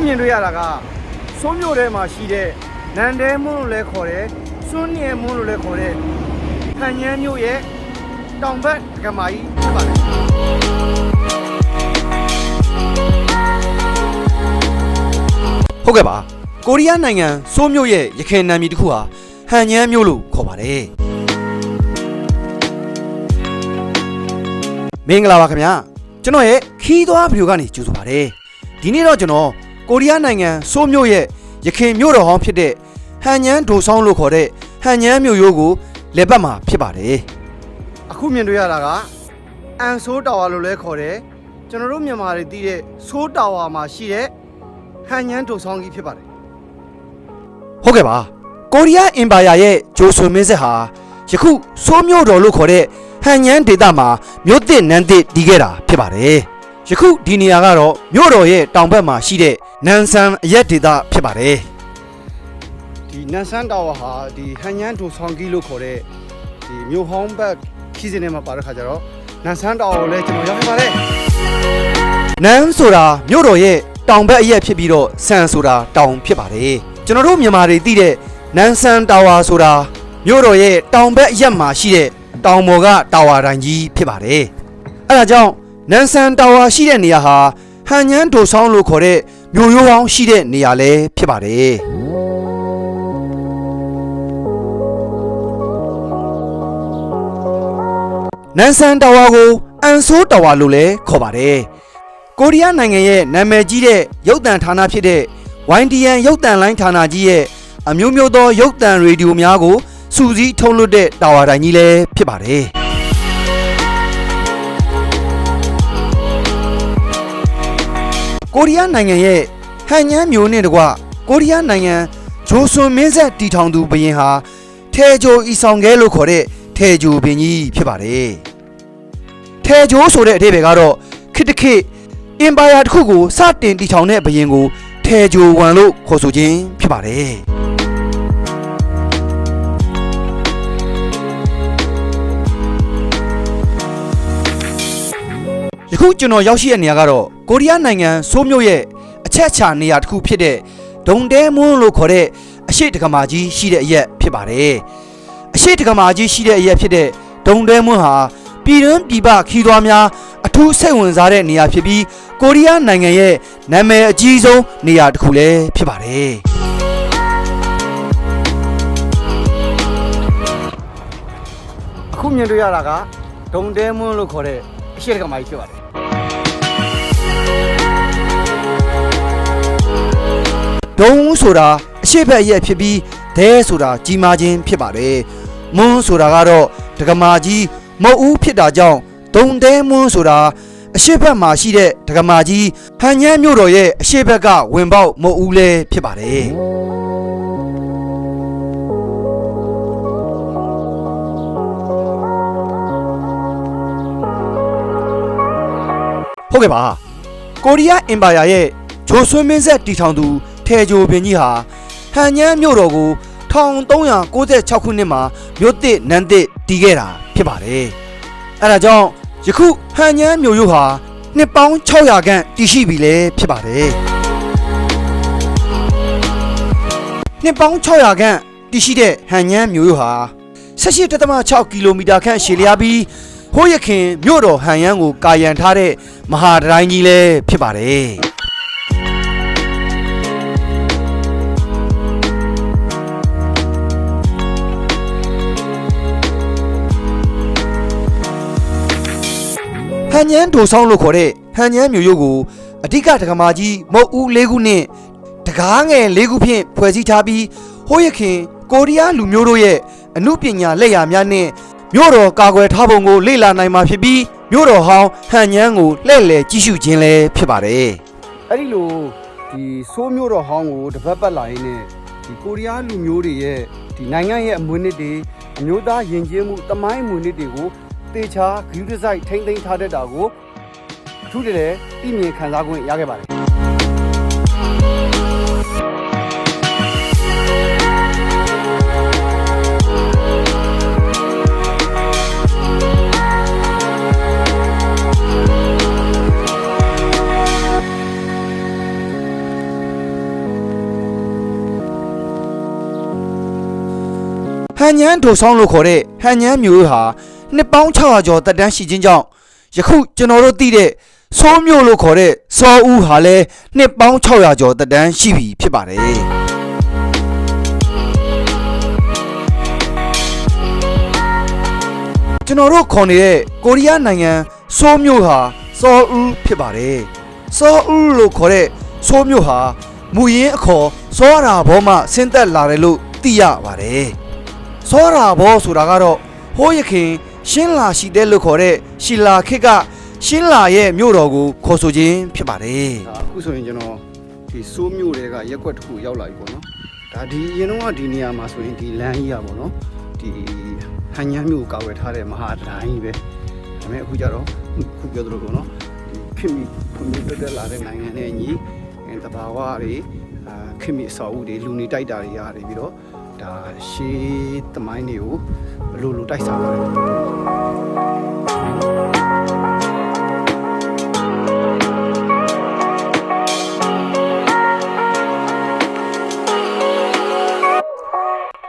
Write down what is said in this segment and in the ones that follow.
မြင်တွေ့ရတာကစိုးမြို့ထဲမှာရှိတဲ့နန်တဲမွန်းလို့လည်းခေါ်တယ်စွန်းညဲမွန်းလို့လည်းခေါ်တဲ့ဟန်ညမ်းမြို့ရဲ့တောင်ဘက်ဒကမာကြီးဖြစ်ပါတယ်ဟုတ်ကဲ့ပါကိုရီးယားနိုင်ငံစိုးမြို့ရဲ့ရခိုင်နာမည်တစ်ခုဟာဟန်ညမ်းမြို့လို့ခေါ်ပါတယ်မင်္ဂလာပါခင်ဗျာကျွန်တော်ရဲ့ခီးသွားဗီဒီယိုကနေကြိုဆိုပါတယ်ဒီနေ့တော့ကျွန်တော်ကိုရီးယားနိုင်ငံစိုးမြို့ရဲ့ရခိုင်မြို့တော်ဟောင်းဖြစ်တဲ့ဟန်ညမ်းဒိုဆောင်းလို့ခေါ်တဲ့ဟန်ညမ်းမြို့ရိုးကိုလည်ပတ်မှာဖြစ်ပါတယ်အခုမြင်တွေ့ရတာကအန်ဆိုးတာဝါလို့လည်းခေါ်တယ်ကျွန်တော်တို့မြန်မာတွေသိတဲ့ဆိုးတာဝါမှာရှိတဲ့ဟန်ညမ်းဒိုဆောင်းကြီးဖြစ်ပါတယ်ဟုတ်ကဲ့ပါကိုရီးယားအင်ပါယာရဲ့ဂျိုဆွန်မင်းဆက်ဟာယခုစိုးမြို့တော်လို့ခေါ်တဲ့ဟန်ညမ်းဒေသမှာမြို့သစ်နန်းသစ်တည်ခဲ့တာဖြစ်ပါတယ်ယခုဒီနေရာကတော့မြို့တော်ရဲ့တောင်ဘက်မှာရှိတဲ့နန်ဆန်အရက်ဒေသဖြစ်ပါတယ်ဒီနန်ဆန်တာဝါဟာဒီဟန်ညမ်းဒိုဆောင်းကြီးလို့ခေါ်တဲ့ဒီမြို့ဟောင်းဘက်ခီးစင်းထဲမှာပါတဲ့ခါကျတော့နန်ဆန်တာဝါကိုလည်းကျွန်တော်ရောက်ခဲ့ပါတယ်နန်ဆိုတာမြို့တော်ရဲ့တောင်ဘက်အရက်ဖြစ်ပြီးတော့ဆန်ဆိုတာတောင်ဖြစ်ပါတယ်ကျွန်တော်တို့မြန်မာတွေသိတဲ့နန်ဆန်တာဝါဆိုတာမြို့တော်ရဲ့တောင်ဘက်အရက်မှာရှိတဲ့တောင်ပေါ်ကတာဝါတိုင်းကြီးဖြစ်ပါတယ်အဲဒါကြောင့်နန်ဆန်တာဝါရှိတဲ့နေရာဟာဟန်ညမ်းဒိုဆောင်းလို့ခေါ်တဲ့မြို့ရိုးဟောင်းရှိတဲ့နေရာလည်းဖြစ်ပါတယ်နန်ဆန်တာဝါကိုအန်ဆိုးတာဝါလို့လည်းခေါ်ပါတယ်ကိုရီးယားနိုင်ငံရဲ့နာမည်ကြီးတဲ့ရုပ်သံဌာနဖြစ်တဲ့ YTN ရုပ်သံလိုင်းဌာနကြီးရဲ့အမျိုးမျိုးသောရုပ်သံရေဒီယိုများကိုစူးစီးထုတ်လွှတ်တဲ့တာဝါတိုင်းကြီးလည်းဖြစ်ပါတယ်ကိုရီးယားနိုင်ငံရဲ့ဟန်ညမ်းမြို့နဲ့တကွကိုရီးယားနိုင်ငံဂျိုဆွန်မင်းဆက်တီထောင်သူဘုရင်ဟာထဲဂျိုအီဆောင်ခဲလို့ခေါ်တဲ့ထဲဂျိုဘင်ကြီးဖြစ်ပါတယ်ထဲဂျိုဆိုတဲ့အဓိပ္ပာယ်ကတော့ခေတ်တစ်ခေတ်အင်ပါယာတစ်ခုကိုစတင်တည်ထောင်တဲ့ဘုရင်ကိုထဲဂျိုဝန်လို့ခေါ်ဆိုခြင်းဖြစ်ပါတယ်ယခုကျွန်တော်ရောက်ရှိတဲ့နေရာကတော့ကိုရီးယားနိုင်ငံစိုးမြို့ရဲ့အချက်အခြာနေရာတစ်ခုဖြစ်တဲ့ဒုံတဲမွန်းလို့ခေါ်တဲ့အရှိတကမာကြီးရှိတဲ့အရက်ဖြစ်ပါတယ်အရှိတကမာကြီးရှိတဲ့အရက်ဖြစ်တဲ့ဒုံတဲမွန်းဟာပြည်တွင်းပြည်ပခီးသွားများအထူးစိတ်ဝင်စားတဲ့နေရာဖြစ်ပြီးကိုရီးယားနိုင်ငံရဲ့နာမည်အကြီးဆုံးနေရာတစ်ခုလည်းဖြစ်ပါတယ်အခုမြင်တွေ့ရတာကဒုံတဲမွန်းလို့ခေါ်တဲ့အရှိတကမာကြီးဖြစ်ပါတယ်ဒုံဆိုတာအရှိဘက်ရက်ဖြစ်ပြီးဒဲဆိုတာကြီးမားခြင်းဖြစ်ပါတယ်မွန်းဆိုတာကတော့ဒကမာကြီးမုတ်ဦးဖြစ်တာကြောင့်ဒုံတဲမွန်းဆိုတာအရှိဘက်မှာရှိတဲ့ဒကမာကြီးဟန်ညမ်းမြို့တော်ရဲ့အရှိဘက်ကဝင်ပေါက်မုတ်ဦးလည်းဖြစ်ပါတယ်ဟုတ်ကဲ့ပါကိုရီးယားအင်ပါယာရဲ့ဂျိုဆွန်မင်းဆက်တီထောင်သူထဲဂျိုဘင်ကြီးဟာဟန်ညမ်းမြို့တော်ကို1396ခုနှစ်မှာမြို့သစ်နန်းသစ်တည်ခဲ့တာဖြစ်ပါတယ်အဲဒါကြောင့်ယခုဟန်ညမ်းမြို့ရိုးဟာနှစ်ပေါင်း600ခန့်တည်ရှိပြီလည်းဖြစ်ပါတယ်နှစ်ပေါင်း600ခန့်တည်ရှိတဲ့ဟန်ညမ်းမြို့ရိုးဟာ18.6 ကီလိုမီတာခန့်ရှည်လျားပြီးဟိုးရခင်မြို့တော်ဟန်ယမ်းကိုကာရန်ထားတဲ့မဟာတတိုင်းကြီးလည်းဖြစ်ပါတယ်ဟန်ညမ်းဒိုဆောင်းလို့ခေါ်တဲ့ဟန်ညမ်းမြို့ရိုးကိုအဓိကဒကမာကြီးမုတ်ဦး၄ခုနဲ့တကားငယ်၄ခုဖြင့်ဖွဲ့စည်းထားပြီးဟိုးရခင်ကိုရီးယားလူမျိုးတို့ရဲ့အမှုပညာလက်ရာများနဲ့မြို့တော်ကာကွယ်ထားပုံကိုလေ့လာနိုင်မှာဖြစ်ပြီးမြို့တော်ဟောင်းဟန်ညမ်းကိုလှည့်လည်ကြည့်ရှုခြင်းလည်းဖြစ်ပါတယ်အဲ့ဒီလိုဒီဆိုးမြို့တော်ဟောင်းကိုတစ်ပတ်ပတ်လာရင်းနဲ့ဒီကိုရီးယားလူမျိုးတွေရဲ့ဒီနိုင်ငံရဲ့အမွေအနှစ်တွေအမျိုးသားယဉ်ကျေးမှုတမိုင်းအမွေအနှစ်တွေကိုတေချာဂရုတစိုက်ထိမ့်သိမ်းထားတတ်တာကိုအထူးတည်းသိမြင်ခံစားခွင့်ရခဲ့ပါတယ် န်ညန်းထိုဆောင်လို့ခေါ်တဲ့ဟန်ညန်းမျိုးဟာနှစ်ပေါင်း600ကျော်သက်တမ်းရှိခြင်းကြောင့်ယခုကျွန်တော်တို့သိတဲ့ဆိုးမျိုးလို့ခေါ်တဲ့စောဦးဟာလည်းနှစ်ပေါင်း600ကျော်သက်တမ်းရှိပြီဖြစ်ပါတယ်ကျွန်တော်တို့ခေါ်နေတဲ့ကိုရီးယားနိုင်ငံဆိုးမျိုးဟာစောဦးဖြစ်ပါတယ်စောဦးလို့ခေါ်တဲ့ဆိုးမျိုးဟာမူရင်းအခေါ်စောရာဘောမှဆင်းသက်လာတယ်လို့သိရပါတယ်စောရာဘောဆိုတာကတော့ဟိုးရခင်ရှင်းလာရှိတဲ့လို့ခေါ်တဲ့ရှီလာခေတ်ကရှင်းလာရဲ့မြို့တော်ကိုခေါ်ဆိုခြင်းဖြစ်ပါတယ် အခုဆိုရင်ကျွန်တော်ဒီစိုးမျိုးတွေကရက်ွက်တစ်ခုရောက်လာပြီပေါ့နော်ဒါဒီအရင်တော့ဒီနေရာမှာဆိုရင်ဒီလမ်းကြီးอ่ะပေါ့နော်ဒီဟန်ညမ်းမျိုးကိုကာဝယ်ထားတဲ့မဟာလိုင်းကြီးပဲဒါပေမဲ့အခုကျတော့ခုပြောသလိုပေါ့နော်ဒီခင်မီဖွံ့ဖြိုးတက်လာတဲ့နိုင်ငံနဲ့ညီတဘာဝတွေခင်မီအဆောက်အဦတွေလူနေတိုက်တာတွေရတယ်ပြီးတော့ဒါရှေးသမိုင်းတွေကိုဘလို့လိုတိုက်စားပါတယ်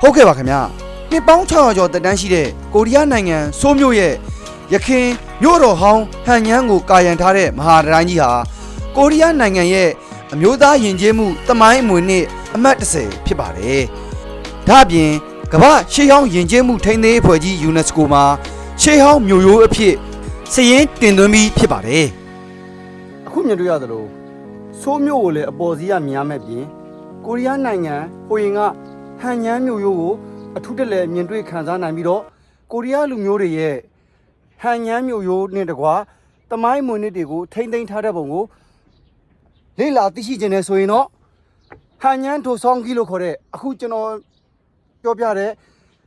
ဟုတ်ကဲ့ပါခင်ဗျာနှစ်ပေါင်း600ကျော်သက်တမ်းရှိတဲ့ကိုရီးယားနိုင်ငံဆိုးမြို့ရဲ့ရခင်မြို့တော်ဟောင်းဟန်ညန်းကိုကာယံထားတဲ့မဟာတိုင်းကြီးဟာကိုရီးယားနိုင်ငံရဲ့အမျိုးသားယဉ်ကျေးမှုသမိုင်းအမွေနှစ်အမှတ်10ဖြစ်ပါတယ်။ဒါ့အပြင်ကမ္ဘာရှေးဟောင်းယဉ်ကျေးမှုထိန်းသိမ်းရေးအဖွဲ့ကြီး UNESCO မှာရှေးဟောင်းမြို့ရိုးအဖြစ်စည်ရင်းတင်သွင်းပြီးဖြစ်ပါတယ်။ အခုမြင်တွေ့ရသလိုဆိုးမျိုးကိုလည်းအပေါ်စီးကမြင်ရမဲ့ပြင်ကိုရီးယားနိုင်ငံဟိုရင်ကဟန်ညမ်းမျိုးရိုးကိုအထူးတလဲမြင်တွေ့ခံစားနိုင်ပြီးတော့ကိုရီးယားလူမျိုးတွေရဲ့ဟန်ညမ်းမျိုးရိုးနဲ့တကွာတမိုင်းမွေနစ်တွေကိုထိမ့်သိမ်းထားတဲ့ပုံကိုလေ့လာသိရှိခြင်းနဲ့ဆိုရင်တော့ဟန်ညမ်းထိုဆောင်ကြီးလို့ခေါ်တဲ့အခုကျွန်တော်ပြောပြတဲ့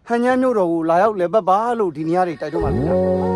ဟန်ညမ်းမျိုးတော်ကိုလာရောက်လည်ပတ်ပါလို့ဒီနေရာတွေတိုက်တွန်းပါခင်ဗျာ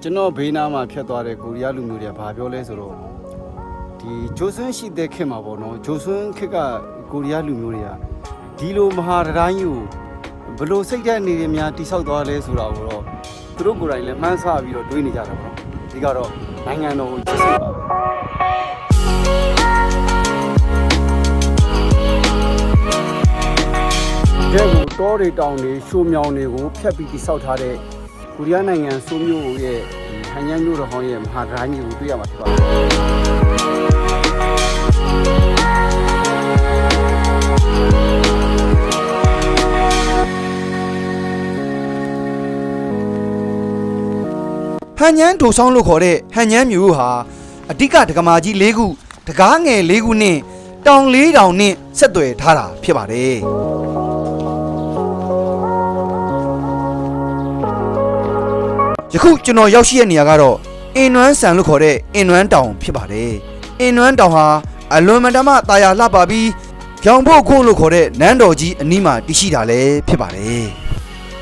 ကျွန်တော်ဘေးနားမှာဖြတ်သွားတဲ့ကိုရီးယားလူမျိုးတွေကဘာပြောလဲဆိုတော့ဒီဂျိုဆွန်းရှိတဲ့ခေတ်မှာပေါ့နော်ဂျိုဆွန်းခေတ်ကကိုရီးယားလူမျိုးတွေကဒီလိုမဟာတိုင်းကိုဘလို့စိတ်ဓာတ်နေတွေများတိဆောက်သွားလဲဆိုတာကိုတော့သူတို့ကိုယ်တိုင်လည်းမှန်းဆပြီးတော့တွေးနေကြတာပေါ့နော်ဒီကတော့နိုင်ငံတော်ကိုချစ်စိတ်ပါပဲတဲ့ကိုတောတွေတောင်တွေရှိုးမြောင်တွေကိုဖျက်ပြီးတိဆောက်ထားတဲ့ကိုရီးယားနိုင်ငံဆိုးမျိုးရဲ့ဟန်ညမ်းမျိုးတော်ဟောင်းရဲ့မဟာတိုင်းကြီးကိုတွေ့ရမှာဖြစ်ပါတယ်ဟန်ညန်းထိုဆောင်လို့ခေါ်တဲ့ဟန်ညန်းမျိုးဟာအဓိကဒကမာကြီး၄ခုတကားငယ်၄ခုနဲ့တောင်၄တောင်နဲ့ဆက်သွယ်ထားတာဖြစ်ပါတယ်ယခုကျွန်တော်ရောက်ရှိတဲ့နေရာကတော့အင်နွမ်းဆန်လို့ခေါ်တဲ့အင်နွမ်းတောင်ဖြစ်ပါတယ်အင်နွမ်းတောင်ဟာအလွန်မတမတာယာလှပပြီးကြောင်ဖို့ခိုးလို့ခေါ်တဲ့နန်းတော်ကြီးအနီးမှာတည်ရှိတာလည်းဖြစ်ပါတယ်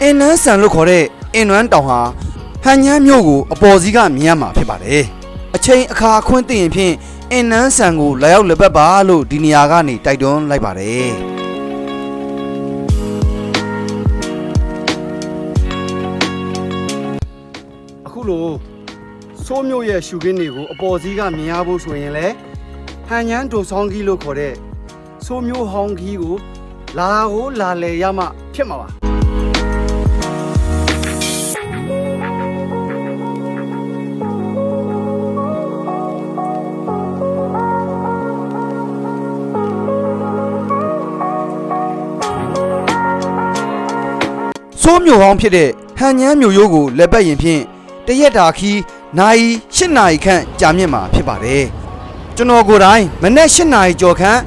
အင်နွမ်းဆန်လို့ခေါ်တဲ့အင်နွမ်းတောင်ဟာဟန်ညမ်းမြို့ကိုအပေါ်စီးကမြင်ရမှာဖြစ်ပါတယ်အချိန်အခါခွင့်သိရင်ဖြင့်အင်နန်းဆန်ကိုလာရောက်လက်ပတ်ပါလို့ဒီနေရာကနေတိုက်တွန်းလိုက်ပါတယ်အခုလိုဆိုးမျိုးရဲ့ရှုခင်းတွေကိုအပေါ်စီးကမြင်ရဖို့ဆိုရင်လည်းဟန်ညမ်းထိုဆောင်ကြီးလို့ခေါ်တဲ့ဆိုးမျိုးဟောင်းကြီးကိုလာလေရမှဖြစ်မှာပါဆိုးမျိုးဟောင်းဖြစ်တဲ့ဟန်ညမ်းမျိုးရိုးကိုလက်ပတ်ရင်ဖြင့်တရက်တာခီး နိုင်8နာရီခန့်ကြာမြင့်မှာဖြစ်ပါတယ်ကျွန်တော်ကိုယ်တိုင်မနေ့8နာရီကျော်ခန့်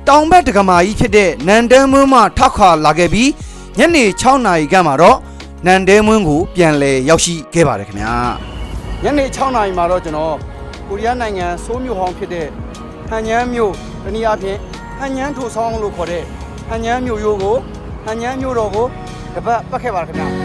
တောင်ဘက်ဒကမာကြီးဖြစ်တဲ့နန်တဲမွန်းမှထောက်ခါလာခဲ့ပြီးညနေ6နာရီခန့်မှာတော့နန်တဲမွန်းကိုပြန်လည်ရောက်ရှိခဲ့ပါတယ်ခင်ဗျာညနေ6နာရီမှာတော့ကျွန်တော်ကိုရီးယားနိုင်ငံဆိုးမြို့ဟောင်းဖြစ်တဲ့ဟန်ညန်းမြို့တနည်းအားဖြင့်ဟန်ညန်းထိုဆောင်းလို့ခေါ်တဲ့ဟန်ညန်းမြို့ရိုးကိုဟန်ညန်းမြို့တော်ကိုတပတ်ပတ်ခဲ့ပါခင်ဗျာ